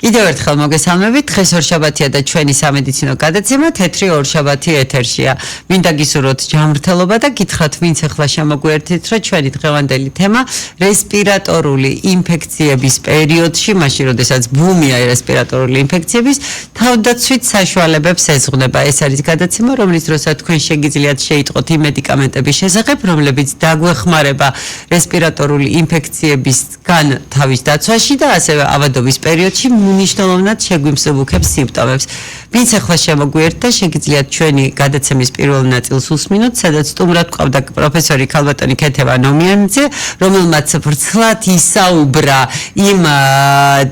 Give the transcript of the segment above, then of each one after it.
კიდევ ერთხელ მოგესალმებით. დღეს ორშაბათია და ჩვენი სამედიცინო გადაცემა თეთრი ორშაბათი ეთერშია. მინდა გისურვოთ ჯანმრთელობა და გითხრათ, ვინც ახლა შემოგვიერთეთ, რომ ჩვენი დღევანდელი თემა რესპირატორული ინფექციების პერიოდში, მაშინ როდესაც ბუმია რესპირატორული ინფექციების, თავდაცვით საშუალებებს ეძღვნება. ეს არის გადაცემა, რომლის დროსაც თქვენ შეგიძლიათ შეიტყოთ იმ მედიკამენტების შესახებ, რომლებიც დაგვეხმარება რესპირატორული ინფექციებისგან თავის დაცვაში და ასევე ავადობის პერიოდში მნიშვნელოვნად შეგვიმსუბუქებს სიმპტომებს. ვინც ახლა შემოგვიერთდა, შეგიძლიათ ჩვენი გადაცემის პირველ ნაწილს უსმინოთ, სადაც სტუმრად გვყავდა პროფესორი ქალბატონი ქეთევა ნომიანიძე, რომელმაც ვრცლად ისაუბრა იმ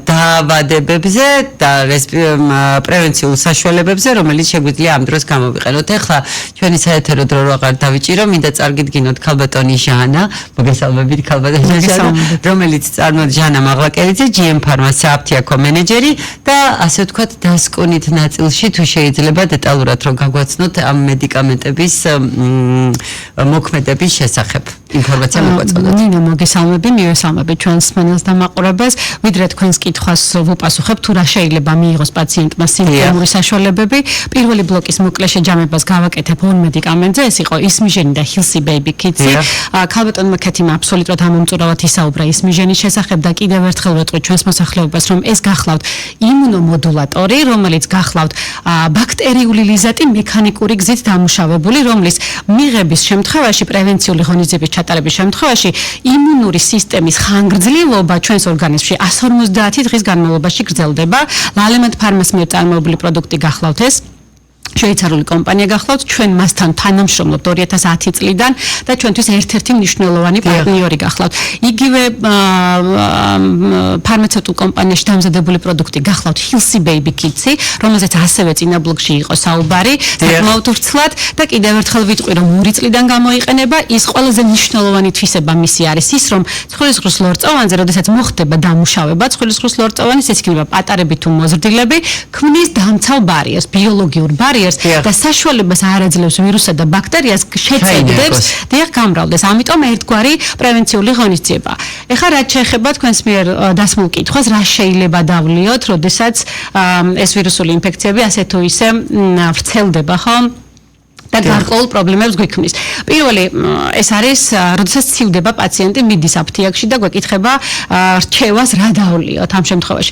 დაავადებებზე და პრევენციულ საშუალებებზე, რომელიც შეგვიძლია ამ დროს გამოვიყენოთ. ახლა ჩვენი საეთერო დრო აღარ დავიჭირო, მინდა წარგიდგინოთ ქალბატონი ჟანა, მოგესალმებით ქალბატონი ჟანა, რომელიც წარმოადგენს ჟანა მაღლაკელიძე, GM Pharma საფთიაქო მენეჯერი და ასე ვთქვათ დასკვნით ნაწილში თუ შეიძლება დეტალურად რომ გაგვაცნოთ ამ მედიკამენტების მოქმედების შესახებ ინფორმაცია მოგვაწოდოთ. ნინო მოგესალმები, მივესალმებით ჩვენს მენელს და მაყურებელს. ვიდრე თქვენს კითხვას ვუპასუხებთ, თუ რა შეიძლება მიიღოს პაციენტმა სიმპტომური საშუალებები. პირველი ბლოკის მოკლე შეჯამებას გავაკეთებ ორ მედიკამენტზე, ეს იყო ისმიჟენი და ჰილსი ბეიბი კიტსი. ქალბატონმა ქეთიმ აბსოლუტურად ამომწურავად ისაუბრა ისმიჟენის შესახებ და კიდევ ერთხელ ვეტყვი ჩვენს მოსახლეობას, რომ ეს გახლავთ იმუნომოდულატორი, რომელიც გახლავთ ბაქტერიული ლიზატი მექანიკური გზით დამუშავებული, რომლის მიღების შემთხვევაში, პრევენციული ღონისძიების ჩატარების შემთხვევაში იმუნური სისტემის ხანგრძლივობა ჩვენს ორგანიზმში 150 დღის განმავლობაში გრძელდება. ლალემენტ ფარმას მიერ წარმოებული პროდუქტი გახლავთ ეს შვეიცარიული კომპანია გახლავთ, ჩვენ მასთან თანამშრომლობთ 2010 წლიდან და ჩვენთვის ერთ-ერთი მნიშვნელოვანი პარტნიორი გახლავთ. იგივე ფარმაცევტულ კომპანიაში დამზადებული პროდუქტი გახლავთ ჰილსი ბეიბი კიტსი, რომელზეც ასევე წინა ბლოკში იყო საუბარი, საკმაოდ ვრცლად და კიდევ ერთხელ ვიტყვი, რომ 2 წლიდან გამოიყენება. ის ყველაზე მნიშვნელოვანი თვისება მისი არის ის, რომ ცხვირისღრუს ლორწოვანზე, როდესაც მოხდება დამუშავება ცხვირისღრუს ლორწოვანის, ეს იქნება პატარები თუ მოზრდილები, ქმნის დამცავ ბარიერს, ბიოლოგიურ ბარიერს და საშუალებას არ აძლევს ვირუსსა და ბაქტერიას შეწედებს დიახ გამრავლდეს. ამიტომ ერთგვარი პრევენციული ღონისძიება. ეხლა რაც შეეხება თქვენს მიერ დასმულ კითხვას, რა შეიძლება დავლიოთ, როდესაც ეს ვირუსული ინფექციები ასე თუ ისე ვრცელდება, ხო? და გარკვეულ პრობლემებს გვიქმნის. პირველი ეს არის, როდესაც ცივდება პაციენტი, მიდის აფთიაქში და გვეკითხება რჩევას რა დავლიოთ ამ შემთხვევაში.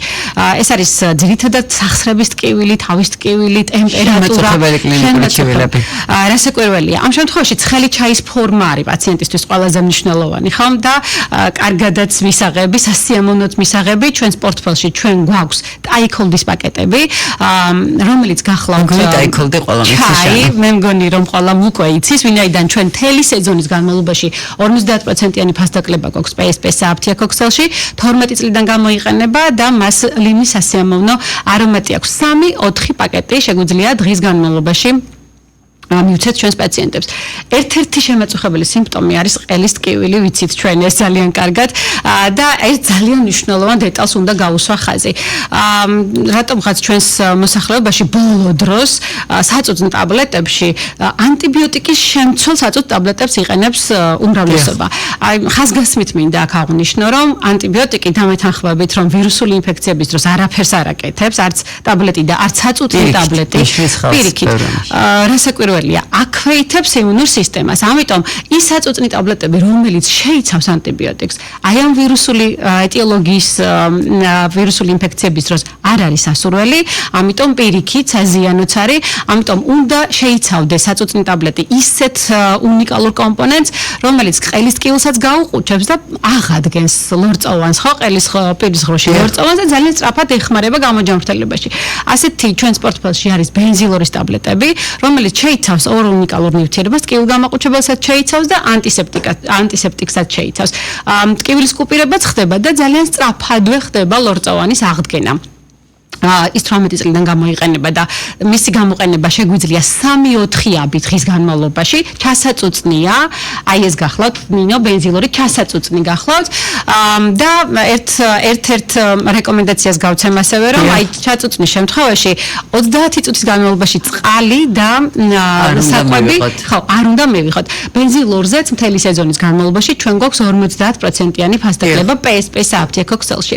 ეს არის ძირითადად სახსრების ტკივილი, თავის ტკივილი, ტემპერატურა, ტკივილები. რასაკვირველია. ამ შემთხვევაში ცხელი ჩაის ფორმა არის პაციენტისთვის ყველაზე მნიშვნელოვანი, ხო? და კარგადაც მისაღები, სასიამოვნოდ მისაღები ჩვენს პორტფელში ჩვენ გვაქვს ტაიქოლდის პაკეტები, რომელიც გახლავთ ტაიქოლდი ყველა მიცის. მე მგონი რომ ყველა უკვე იცის, ვინაიდან ჩვენ მთელი სეზონის განმავლობაში 50%-იანი ფასდაკლება გვაქვს PSP საფთიაქო ქსელში, 12 წლიდან გამოიყენება და მას ლინის სასიამოვნო არომატი აქვს. 3-4 პაკეტი შეგვიძლია დღის განმავლობაში მივცეთ ჩვენს პაციენტებს. ერთ-ერთი შემაწუხებელი სიმპტომი არის ყელის ტკივილი, ვიცით ჩვენ ეს ძალიან კარგად და ეს ძალიან მნიშვნელოვან დეტალს უნდა გაუსვა ხაზი. რატომღაც ჩვენს მოსახლეობაში ბოლო დროს საწუწნ ტაბლეტებში ანტიბიოტიკის შემცველ საწუწნ ტაბლეტებს იყენებს უმრავლესობა. აი ხაზგასმით მინდა აქ აღვნიშნო, რომ ანტიბიოტიკი დამეთანხმებით, რომ ვირუსული ინფექციების დროს არაფერს არ აკეთებს, არც ტაბლეტი და არც საწუწნი ტაბლეტი. პირიქით. რასაკვირველია აქვეითებს იმუნურ სისტემას. ამიტომ ის საწუწნი ტაბლეტები, რომელიც შეიცავს ანტიბიოტიკს, აი ამ ვირუსული ეტიოლოგიის ვირუსული ინფექციების დროს არ არის სასურველი, ამიტომ პირიქით საზიანოც არის, ამიტომ უნდა შეიცავდეს საწუწნი ტაბლეტი ისეთ უნიკალურ კომპონენტს, რომელიც ყელის ტკივილსაც გაუყუჩებს და აღადგენს ლორწოვანს, ხო, ყელის პირისღრუში ლორწოვანს და ძალიან სწრაფად ეხმარება გამოჯანმრთელებაში. ასეთი ჩვენს პორტფელში არის ბენზილორის ტაბლეტები, რომელიც შეიცავს ორ უნიკალურ ნივთიერებას, ტკივილგამაყუჩებელსაც შეიცავს და ანტისეპტიკსაც შეიცავს. ტკივილის კუპირებაც ხდება და ძალიან სწრაფადვე ხდება ლორწოვანის აღდგენა. ის 18 წლიდან გამოიყენება და მისი გამოყენება შეგვიძლია 3-4 დღის განმავლობაში ჩასაწუწნია აი ეს გახლავთ ნინო ბენზილური ჩასაწუწნი გახლავთ და ერთ რეკომენდაციას გავცემ ასევე რომ აი ჩაწუწნის შემთხვევაში 30 წუთის განმავლობაში წყალი და საკვები ხო არ უნდა მივიღოთ ბენზილურზეც მთელი სეზონის განმავლობაში ჩვენ გვაქვს 50%-იანი ფასდაკლება PSP-ს აფთიაქო ქსელში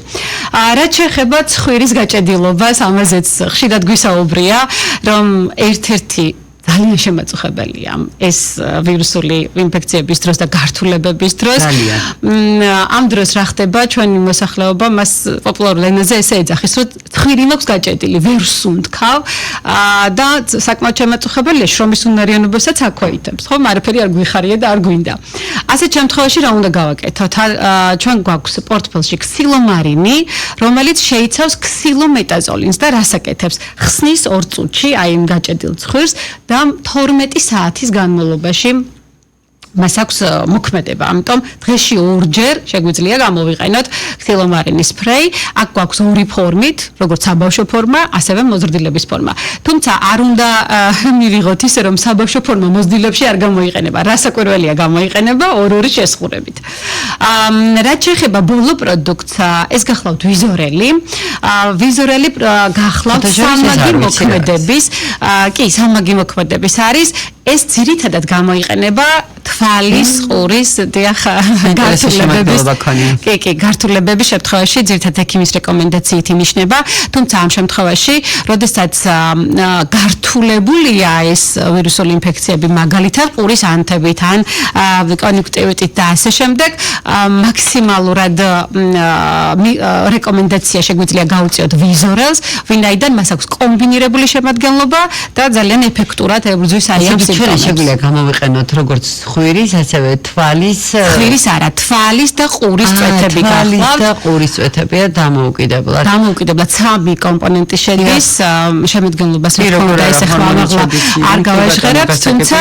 რაც შეეხება ცხვირის გაჭედილობას ამაზეც ხშირად გვისაუბრია რომ ერთ-ერთი ძალიან შემაწუხებელია ეს ვირუსული ინფექციების დროს და გართულებების დროს. ამ დროს რა ხდება ჩვენი მოსახლეობა მას პოპულარულ ენაზე ესე ეძახის რომ ცხვირი მაქვს გაჭედილი ვერ სუნთქავ და საკმაოდ შემაწუხებელია შრომის უნარიანობასაც აქვეითებს ხო არაფერი არ გვიხარია და არ გვინდა. ასეთ შემთხვევაში რა უნდა გავაკეთოთ? ჩვენ გვაქვს პორტფელში ქსილომარინი რომელიც შეიცავს ქსილომეტაზოლინს და რას აკეთებს? ხსნის 2 წუთში აი იმ გაჭედილ ცხვირს და 12 საათის განმავლობაში მას აქვს მოქმედება. ამიტომ დღეში 2-ჯერ შეგვიძლია გამოვიყენოთ ქსილომარინის სპრეი. აქ გვაქვს 2 ფორმით, როგორც საბავშვო ფორმა, ასევე მოზრდილების ფორმა. თუმცა არ უნდა მივიღოთ ისე რომ საბავშვო ფორმა მოზრდილებში არ გამოიყენება. რასაკვირველია გამოიყენება 2 შესხურებით. რაც შეეხება ბოლო პროდუქტს, ეს გახლავთ ვიზორელი. ვიზორელი გახლავთ სამმაგი მოქმედების, კი, სამმაგი მოქმედების არის. ეს ძირითადად გამოიყენება თვალის ყურის დიახ გართულებების კი გართულებების შემთხვევაში ძირითადად ექიმის რეკომენდაციით ინიშნება თუმცა ამ შემთხვევაში როდესაც გართულებულია ეს ვირუსული ინფექციები მაგალითად ყურის ანთებით ან კონjunktивიტით და ასე შემდეგ მაქსიმალურად რეკომენდაცია შეგვიძლია გავუწიოთ ვიზორელს ვინაიდან მას აქვს კომბინირებული შემადგენლობა და ძალიან ეფექტურად ებრძვის აი ამ სიმპტომებს შეგვიძლია გამოვიყენოთ როგორც ხურის, ასევე თვალის არა, თვალის და ყურის წვეთები გახლავთ. თვალის და ყურის წვეთებია დამოუკიდებლად. დამოუკიდებლად 3 კომპონენტი შედის შემადგენლობას რეკომენდა ეს ახლა არ გავაჟღერებთ, თუმცა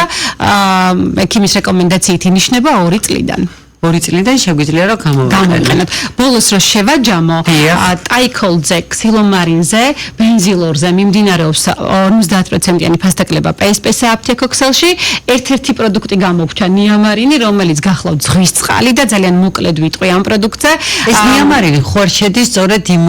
ექიმის რეკომენდაციით ინიშნება 2 წლიდან. 2 წლიდან შეგვიძლია რომ გამოვიყენოთ. ბოლოს რო შევაჯამო ტაიკოლზე, ქსილომარინზე, ბენზილორზე მიმდინარეობს 50%-იანი ფასდაკლება PSP-ს აფთიაქო ქსელში. ერთ-ერთი პროდუქტი გამოგვჩა ნიამარინი, რომელიც გახლავთ ზღვის წყალი და ძალიან მოკლედ ვიტყვი ამ პროდუქტზე. ეს ნიამარინი ხوار შედის სწორედ იმ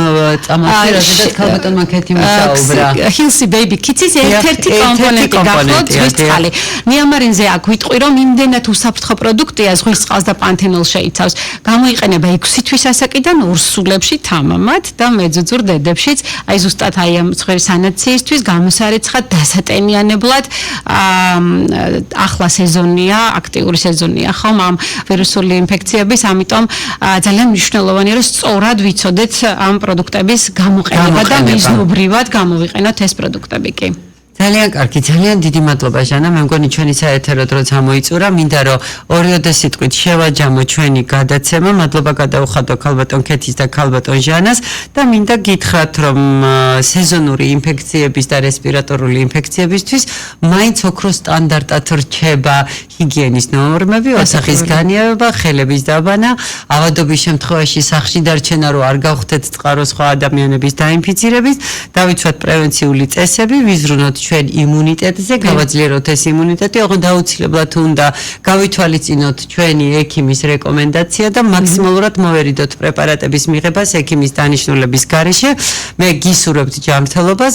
წამალში, რადგან ქალბატონმა ქეთი მისაუბრა. Hilsi Baby Kids-ის ერთ-ერთი კომპონენტი გახლავთ ზღვის წყალი. ნიამარინზე აქ ვიტყვი რომ იმდენად უსაფრთხო პროდუქტია ზღვის წყალს და პანთენოლ შეიცავს. გამოიყენება 6 თვის ასაკიდან ორსულებში თამამად და მეძუძურ დედებშიც. აი ზუსტად აი ამ ცხვირის სანაციისთვის გამოსარიცხად დასატენიანებლად ახლა სეზონია, აქტიური სეზონია ხომ ამ ვირუსული ინფექციების, ამიტომ ძალიან მნიშვნელოვანია რომ სწორად ვიცოდეთ ამ პროდუქტების გამოყენება და მიზნობრივად გამოვიყენოთ ეს პროდუქტები კი. ძალიან კარგი, ძალიან დიდი მადლობა ჟანა. მე მგონი ჩვენი საეთერო დროც ამოიწურა. მინდა რომ ორიოდე სიტყვით შევაჯამო ჩვენი გადაცემა. მადლობა გადაუხადო ქალბატონ ქეთის და ქალბატონ ჟანას და მინდა გითხრათ რომ სეზონური ინფექციების და რესპირატორული ინფექციებისთვის მაინც ოქროს სტანდარტად რჩება ჰიგიენის ნორმები, ოთახის განიავება, ხელების დაბანა, ავადობის შემთხვევაში სახლში დარჩენა რომ არ გავხდეთ წყარო სხვა ადამიანების დაინფიცირების, დავიცვათ პრევენციული წესები, ვიზრუნოთ ჩვენ იმუნიტეტზე, გავაძლიეროთ ეს იმუნიტეტი, ოღონდ აუცილებლად უნდა გავითვალისწინოთ ჩვენი ექიმის რეკომენდაცია და მაქსიმალურად მოვერიდოთ პრეპარატების მიღებას ექიმის დანიშნულების გარეშე. მე გისურვებთ ჯანმრთელობას.